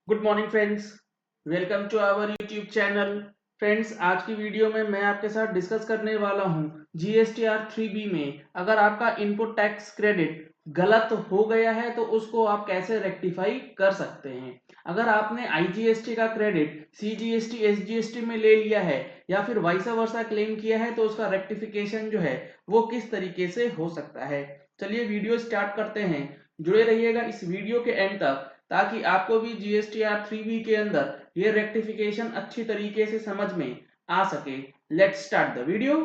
Good morning friends, welcome to our YouTube channel. Friends, आज की video में मैं आपके साथ डिस्कस करने वाला हूं जीएसटीआर 3B में अगर आपका इनपुट टैक्स क्रेडिट गलत हो गया है तो उसको आप कैसे रेक्टिफाई कर सकते हैं। अगर आपने आईजीएसटी का क्रेडिट सीजीएसटी एसजीएसटी में ले लिया है या फिर वाइस वर्सा क्लेम किया है तो उसका रेक्टिफिकेशन जो है वो किस तरीके से हो सकता है। चलिए वीडियो स्टार्ट करते हैं। जुड़े रहिएगा इस वीडियो के एंड तक ताकि आपको भी जीएसटीआर 3B के अंदर ये रेक्टिफिकेशन अच्छी तरीके से समझ में आ सके। Let's start the video.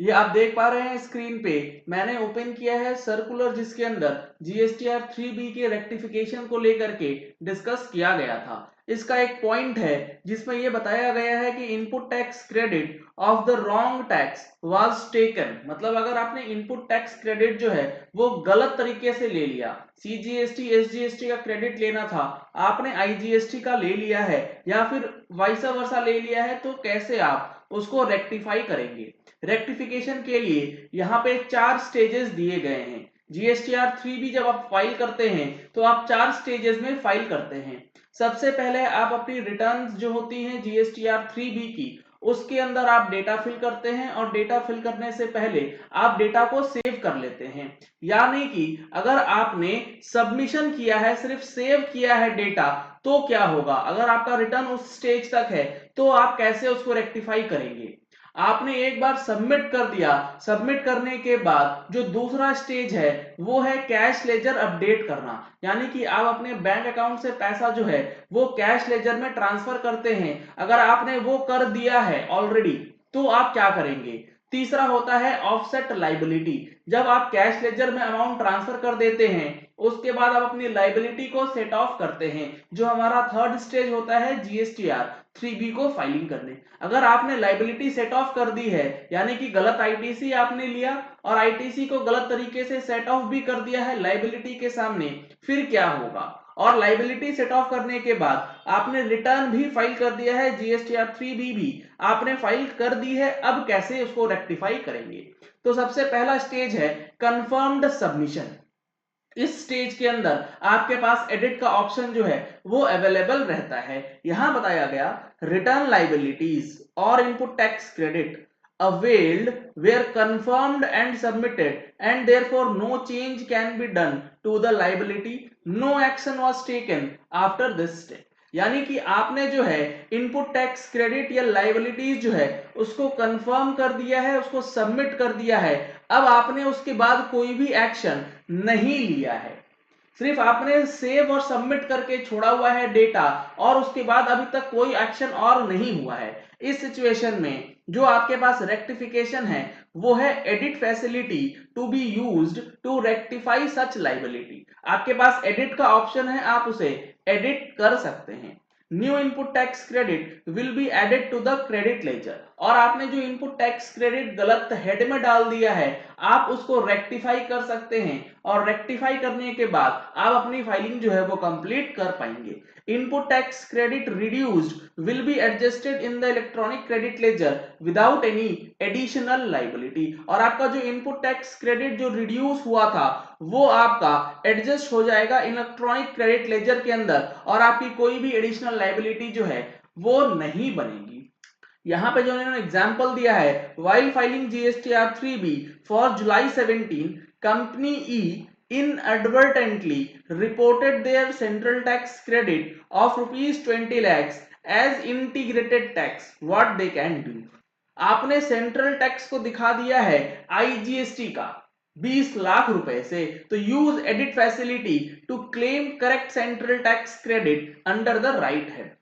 ये आप देख पा रहे हैं स्क्रीन पे मैंने ओपन किया है सर्कुलर जिसके अंदर जीएसटीआर 3B के रेक्टिफिकेशन को लेकर के डिस्कस किया गया था। इसका एक पॉइंट है जिसमें यह बताया गया है कि input tax credit of the wrong tax was taken, मतलब अगर आपने इनपुट टैक्स क्रेडिट जो है वो गलत तरीके से ले लिया, सीजीएसटी एसजीएसटी का क्रेडिट लेना था, आपने आईजीएसटी का ले लिया है या फिर वाइस वर्सा ले लिया है, तो कैसे आप उसको रेक्टिफाई करेंगे। रेक्टिफिकेशन के लिए यहाँ पे 4 स्टेजेस दिए गए हैं। जीएसटीआर 3B जब आप फाइल करते हैं तो आप 4 स्टेजेस में फाइल करते हैं। सबसे पहले आप अपनी रिटर्न्स जो होती हैं जीएसटीआर 3B की उसके अंदर आप डेटा फिल करते हैं और डेटा फिल करने से पहले आप डेटा को सेव कर लेते हैं। यानी कि अगर आपने सबमिशन किया है, सिर्फ सेव किया है डेटा, तो क्या होगा, अगर आपका रिटर्न उस स्टेज तक है तो आप कैसे उसको रेक्टिफाई करेंगे। आपने एक बार सबमिट कर दिया, सबमिट करने के बाद जो दूसरा स्टेज है वो है कैश लेजर अपडेट करना, यानी कि आप अपने बैंक अकाउंट से पैसा जो है वो कैश लेजर में ट्रांसफर करते हैं। अगर आपने वो कर दिया है ऑलरेडी तो आप क्या करेंगे। तीसरा होता है ऑफसेट लाइबिलिटी। जब आप कैश लेजर में अमाउंट ट्रांसफर कर देते हैं उसके बाद आप अपनी लाइबिलिटी को सेट ऑफ करते हैं, जो हमारा थर्ड स्टेज होता है जीएसटीआर 3B को फाइलिंग करने। अगर आपने लाइबिलिटी सेट ऑफ कर दी है, यानी कि गलत आईटीसी आपने लिया और आईटीसी को गलत तरीके से सेट ऑफ भी कर दिया है लाइबिलिटी के सामने, फिर क्या होगा। और लाइबिलिटी सेट ऑफ करने के बाद आपने रिटर्न भी फाइल कर दिया है, जीएसटीआर 3B भी आपने फाइल कर दी है, अब कैसे उसको रेक्टिफाई करेंगे। तो सबसे पहला स्टेज है कंफर्म्ड सबमिशन। इस स्टेज के अंदर आपके पास एडिट का ऑप्शन जो है वो अवेलेबल रहता है। यहां बताया गया रिटर्न लाइबिलिटीज और input tax credit availed were confirmed and submitted and therefore no change can be done to the liability, no action was taken after this step। यानी कि आपने जो है इनपुट टैक्स क्रेडिट या लाइबिलिटीज जो है उसको कंफर्म कर दिया है, उसको सबमिट कर दिया है, अब आपने उसके बाद कोई भी एक्शन नहीं लिया है, सिर्फ आपने सेव और सबमिट करके छोड़ा हुआ है डेटा और उसके बाद अभी तक कोई एक्शन और नहीं हुआ है। इस सिचुएशन में जो आपके पास रेक्टिफिकेशन है वो है edit facility to be used to rectify such liability. आपके पास एडिट का ऑप्शन है, आप उसे एडिट कर सकते हैं। New input tax credit will be added to the credit ledger, और आपने जो इनपुट टैक्स क्रेडिट गलत हेड में डाल दिया है आप उसको रेक्टिफाई कर सकते हैं और रेक्टिफाई करने के बाद आप अपनी फाइलिंग जो है वो कंप्लीट कर पाएंगे। Input tax credit reduced will be adjusted in the electronic credit ledger without any additional liability, और आपका जो इनपुट टैक्स क्रेडिट जो रिड्यूस हुआ था वो आपका एडजस्ट हो जाएगा इलेक्ट्रॉनिक क्रेडिट लेजर के अंदर और आपकी कोई भी एडिशनल लाइबिलिटी जो है वो नहीं बनेगी। यहाँ पे जो इन्होंने एग्जाम्पल दिया है, while filing GSTR 3B for July 17 company E inadvertently reported their central tax credit of rupees 20 lakhs as integrated tax, what they can do। आपने सेंट्रल टैक्स को दिखा दिया है आईजीएसटी का 20 लाख रुपए से, तो use edit facility to claim correct central tax credit under the right head.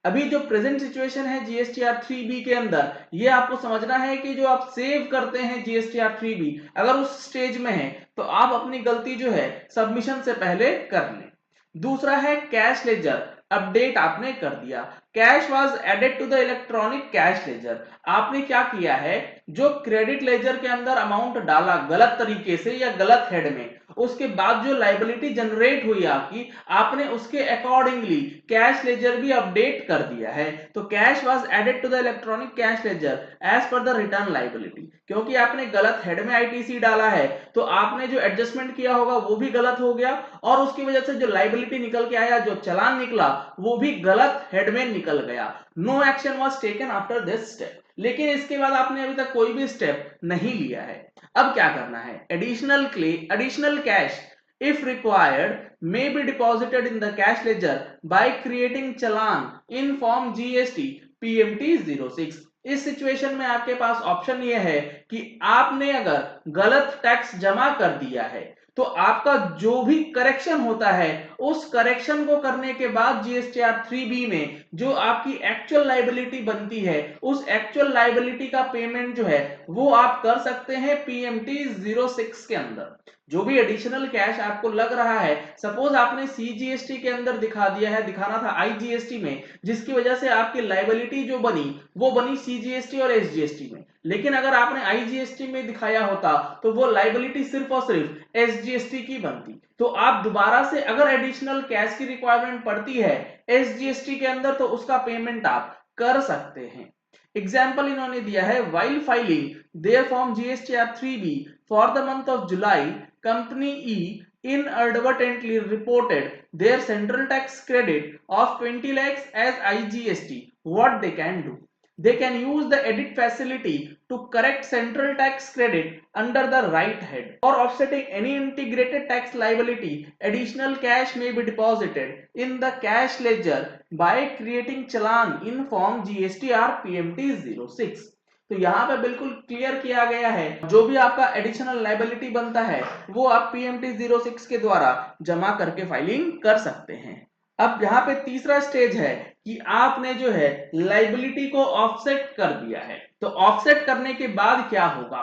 अभी जो प्रेजेंट सिचुएशन है जीएसटीआर 3B के अंदर, ये आपको समझना है कि जो आप सेव करते हैं जीएसटीआर 3B अगर उस स्टेज में है तो आप अपनी गलती जो है सबमिशन से पहले कर लें। दूसरा है कैश लेजर अपडेट आपने कर दिया, cash was added to the electronic cash ledger. आपने क्या किया है, जो क्रेडिट लेजर के अंदर अमाउंट डाला गलत तरीके से या गलत हेड में, उसके बाद जो लायबिलिटी जनरेट हुई आपकी, आपने उसके अकॉर्डिंगली कैश लेजर भी अपडेट कर दिया है। तो cash was added to the electronic cash ledger as per the return liability. क्योंकि आपने गलत हेड में आईटीसी डाला है तो आपने जो एडजस्टमेंट किया होगा वो भी गलत हो गया, और उसकी वजह से जो लायबिलिटी निकल के आया, जो चालान निकला, वो भी गलत हेड में निकल गया। No action was taken after this step. लेकिन इसके बाद आपने अभी तक कोई भी स्टेप नहीं लिया है। अब क्या करना है? Additional cash if required may be deposited in the cash ledger by creating challan in form GST PMT06। इस सिचुएशन में आपके पास ऑप्शन ये है कि आपने अगर गलत टैक्स जमा कर दिया है तो आपका जो भी करेक्शन होता है उस करेक्शन को करने के बाद जीएसटीआर 3B में जो आपकी एक्चुअल लायबिलिटी बनती है उस एक्चुअल लायबिलिटी का पेमेंट जो है वो आप कर सकते हैं पीएमटी 06 के अंदर। जो भी एडिशनल कैश आपको लग रहा है, सपोज आपने सीजीएसटी के अंदर दिखाना था आईजीएसटी में, जिसकी वजह से आपकी लायबिलिटी जो बनी वो बनी सीजीएसटी और एसजीएसटी में। लेकिन अगर आपने आईजीएसटी में दिखाया होता तो वो लायबिलिटी सिर्फ और सिर्फ एसजीएसटी की बनती। तो आप दोबारा से अगर एडिशनल कैश की रिक्वायरमेंट पड़ती है एसजीएसटी के अंदर तो उसका पेमेंट आप कर सकते हैं। एग्जाम्पल इन्होंने दिया है, while filing their form GSTR 3B for the month of July, company E inadvertently reported their central tax credit of 20 lakhs as IGST. What they can do? They can use the edit facility to correct central tax credit under the right head. For offsetting any integrated tax liability, additional cash may be deposited in the cash ledger by creating challan in form GSTR PMT 06। तो यहाँ पे बिल्कुल clear किया गया है, जो भी आपका एडिशनल लायबिलिटी बनता है वो आप पीएमटी 06 के द्वारा जमा करके फाइलिंग कर सकते हैं। अब यहाँ पे तीसरा स्टेज है कि आपने जो है लायबिलिटी को ऑफसेट कर दिया है। तो ऑफसेट करने के बाद क्या होगा?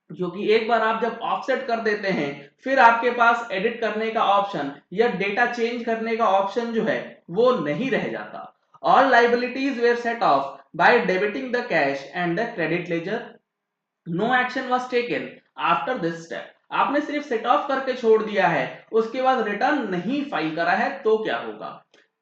क्योंकि एक बार आप जब ऑफसेट कर देते हैं फिर आपके पास एडिट करने का ऑप्शन या डेटा चेंज करने का ऑप्शन जो है वो नहीं रह जाता। All liabilities were set off by debiting the cash and the credit ledger. No action was taken after this step. आपने सिर्फ सेट ऑफ करके छोड़ दिया है, उसके बाद रिटर्न नहीं फाइल करा है तो क्या होगा?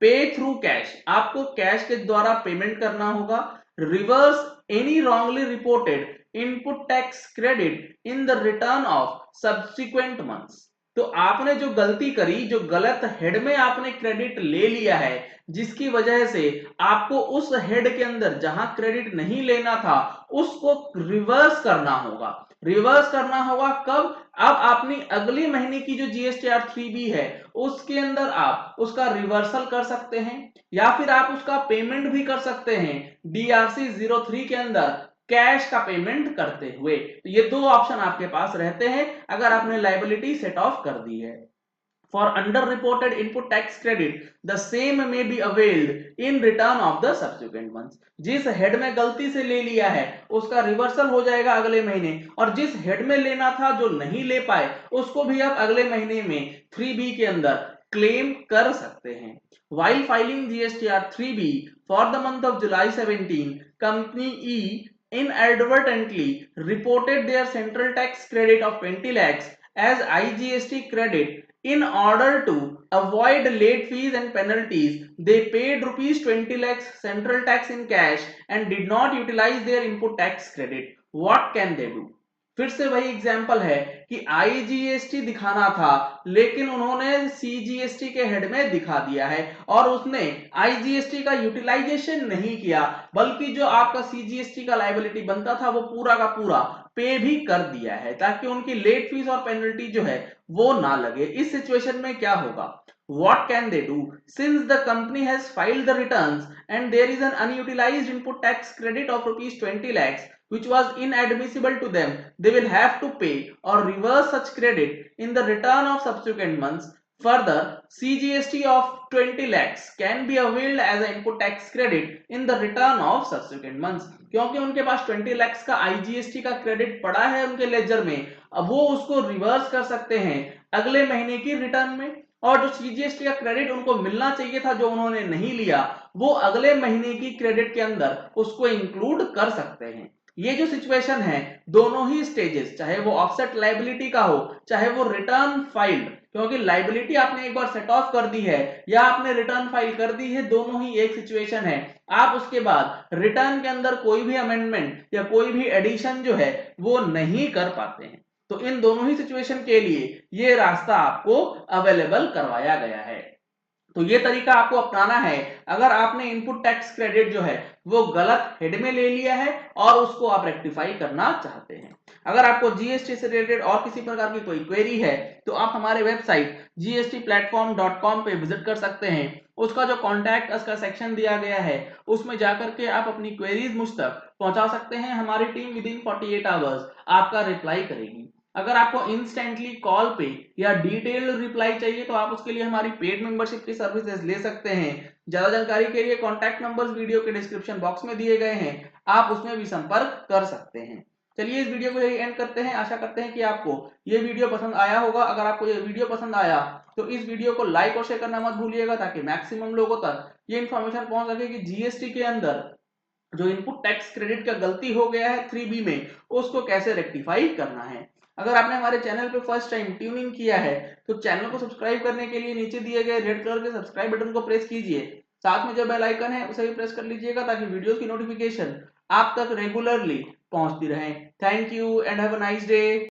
पे थ्रू कैश, आपको कैश के द्वारा पेमेंट करना होगा। Reverse any wrongly reported input tax credit in the return of subsequent months. तो आपने जो गलती करी, जो गलत हेड में आपने क्रेडिट ले लिया है, जिसकी वजह से आपको उस हेड के अंदर जहां क्रेडिट नहीं लेना था उसको रिवर्स करना होगा। रिवर्स करना होगा कब? अब अपनी अगले महीने की जो जीएसटीआर 3B है उसके अंदर आप उसका रिवर्सल कर सकते हैं या फिर आप उसका पेमेंट भी कर सकते हैं डीआरसी 03 के अंदर कैश का पेमेंट करते हुए। तो ये दो ऑप्शन आपके पास रहते हैं अगर आपने लायबिलिटी सेट ऑफ कर दी है। For underreported input tax credit, the same may be availed in return of the subsequent months। जिस हेड में गलती से ले लिया है उसका रिवर्सल हो जाएगा अगले महीने, और जिस हेड में लेना था जो नहीं ले पाए उसको भी आप अगले महीने में 3B के अंदर क्लेम कर सकते हैं। While filing GSTR 3B for the month of July 17, company E inadvertently reported their central tax credit of 20 lakhs as IGST credit. In order to avoid late fees and penalties, they paid rupees 20 lakhs central tax in cash and did not utilize their input tax credit. What can they do? फिर से वही example है कि IGST दिखाना था लेकिन उन्होंने CGST के हेड में दिखा दिया है और उसने आईजीएसटी का यूटिलाइजेशन नहीं किया, बल्कि जो आपका सीजीएसटी का लायबिलिटी बनता था वो पूरा का पूरा पे भी कर दिया है ताकि उनकी लेट फीस और पेनल्टी जो है वो ना लगे। इस सिचुएशन में क्या होगा? What can they do? Since the company has filed the returns and there is an unutilized input tax credit of rupees 20 lakhs which was inadmissible to them, they will have to pay or reverse such credit in the return of subsequent months. Further, CGST of 20 lakhs can be availed as an input tax credit in the return of subsequent months। क्योंकि उनके पास 20 lakhs का IGST का credit पड़ा है उनके laser में, अब वो उसको रिवर्स कर सकते हैं अगले महीने की रिटर्न में, और जो सीजीएसटी का क्रेडिट उनको मिलना चाहिए था जो उन्होंने नहीं लिया वो अगले महीने की क्रेडिट के अंदर उसको इंक्लूड कर सकते हैं। ये जो सिचुएशन है, दोनों ही स्टेजेस, चाहे वो ऑफसेट लायबिलिटी का हो, चाहे वो रिटर्न फाइल्ड, क्योंकि लायबिलिटी आपने एक बार सेट ऑफ कर दी है या आपने रिटर्न फाइल कर दी है, दोनों ही एक सिचुएशन है। आप उसके बाद रिटर्न के अंदर कोई भी अमेंडमेंट या कोई भी एडिशन जो है वो नहीं कर पाते हैं। तो इन दोनों ही सिचुएशन के लिए ये रास्ता आपको अवेलेबल करवाया गया है। तो ये तरीका आपको अपनाना है अगर आपने इनपुट टैक्स क्रेडिट जो है वो गलत हेड में ले लिया है और उसको आप रेक्टिफाई करना चाहते हैं। अगर आपको जीएसटी से रिलेटेड और किसी प्रकार की कोई क्वेरी है तो आप हमारे वेबसाइट gstplatform.com पे विजिट कर सकते हैं। उसका जो कॉन्टैक्ट अस का सेक्शन दिया गया है उसमें जाकर के आप अपनी क्वेरीज मुझ तक पहुंचा सकते हैं। हमारी टीम विद इन 48 आवर्स आपका रिप्लाई करेगी। अगर आपको इंस्टेंटली कॉल पे या डिटेल्ड रिप्लाई चाहिए तो आप उसके लिए हमारी पेड मेंबरशिप की सर्विसेज ले सकते हैं। ज्यादा जानकारी के लिए कॉन्टैक्ट नंबर्स वीडियो के डिस्क्रिप्शन बॉक्स में दिए गए हैं, आप उसमें भी संपर्क कर सकते हैं। चलिए इस वीडियो को यही एंड करते हैं। आशा करते हैं कि आपको ये वीडियो पसंद आया होगा। अगर आपको ये वीडियो पसंद आया तो इस वीडियो को लाइक और शेयर करना मत भूलिएगा ताकि मैक्सिमम लोगों तक ये इन्फॉर्मेशन पहुंच सके कि जीएसटी के अंदर जो इनपुट टैक्स क्रेडिट का गलती हो गया है 3B में उसको कैसे रेक्टिफाई करना है। अगर आपने हमारे चैनल पे फर्स्ट टाइम ट्यून इन किया है तो चैनल को सब्सक्राइब करने के लिए नीचे दिए गए रेड कलर के सब्सक्राइब बटन को प्रेस कीजिए। साथ में जो बेल आइकन है उसे भी प्रेस कर लीजिएगा ताकि वीडियोस की नोटिफिकेशन आप तक रेगुलरली पहुंचती रहे। Thank you and have a nice day.